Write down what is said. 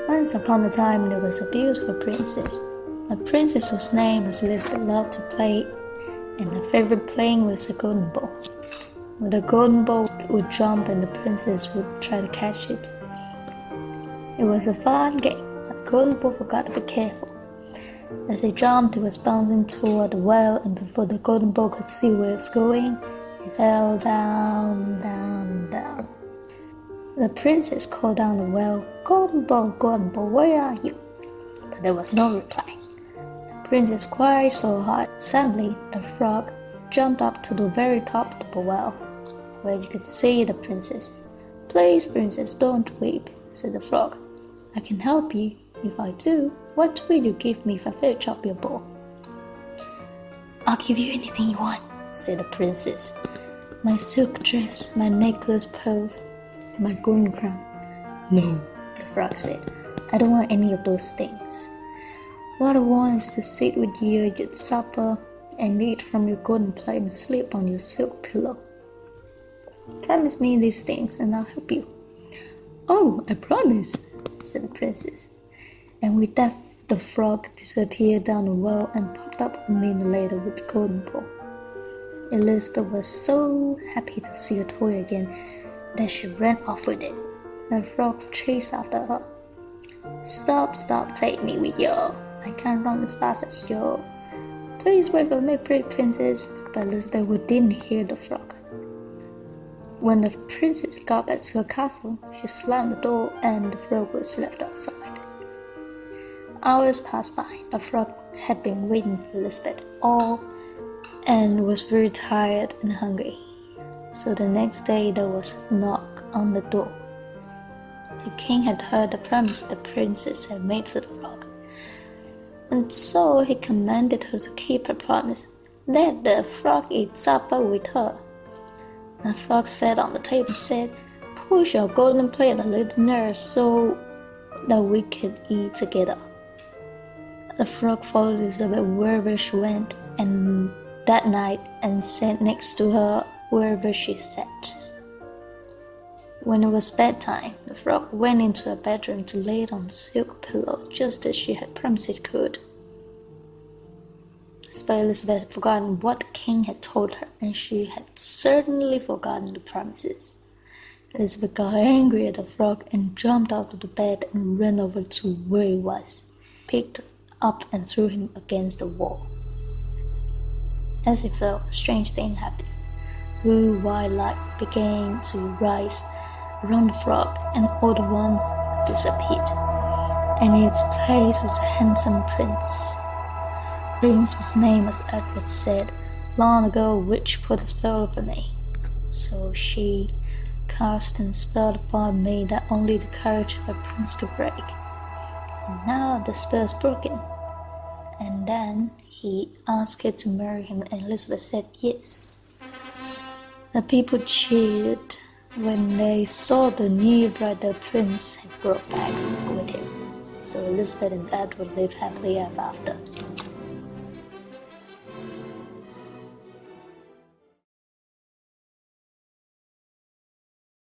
Once upon a time, there was a beautiful princess. The princess whose name was Elizabeth loved to play, and her favorite playing was the golden ball. When the golden ball would jump and the princess would try to catch it. It was a fun game, but the golden ball forgot to be careful. As it jumped, it was bouncing toward the well, and before the golden ball could see where it was going, it fell down. The princess called down the well, golden ball, where are you?" But there was no reply. The princess cried so hard. Suddenly, the frog jumped up to the very top of the well, where you could see the princess. "Please, princess, don't weep," said the frog. "I can help you. If I do, what will you give me if I fail to chop your ball?" "I'll give you anything you want," said the princess. "My silk dress, my necklace, pearls, my golden crown." "No," the frog said. "I don't want any of those things. What I want is to sit with you at your supper and eat from your golden plate and sleep on your silk pillow. Promise me these things and I'll help you." "Oh, I promise," said the princess. And with that, the frog disappeared down the well and popped up a minute later with the golden ball. Elizabeth was so happy to see her toy again that she ran off with it. The frog chased after her. Stop, take me with you. I can't run as fast as you. Please wait for me, pretty princess." But Elizabeth didn't hear the frog. When the princess got back to her castle, she slammed the door and the frog was left outside. Hours passed by. The frog had been waiting for Elizabeth all and was very tired and hungry. So the next day there was a knock on the door. The king had heard the promise the princess had made to the frog, and so he commanded her to keep her promise. Let the frog eat supper with her. The frog sat on the table and said, "Push your golden plate a little nearer so that we can eat together." The frog followed Elizabeth wherever she went, and that night and sat next to her wherever she sat. When it was bedtime, the frog went into her bedroom to lay it on a silk pillow, just as she had promised it could. But Elizabeth had forgotten what the king had told her, and she had certainly forgotten the promises. Elizabeth got angry at the frog and jumped out of the bed and ran over to where he was, picked him up and threw him against the wall. As he fell, a strange thing happened. Blue white light began to rise around the frog, and all at once disappeared. And in its place was a handsome prince. The prince whose name, as Edward said, long ago a witch put a spell over me. So she cast a spell upon me that only the courage of a prince could break. And now the spell is broken. And then he asked her to marry him, and Elizabeth said yes. The people cheered when they saw the new bride the prince had brought back with him. So Elizabeth and Edward lived happily ever after.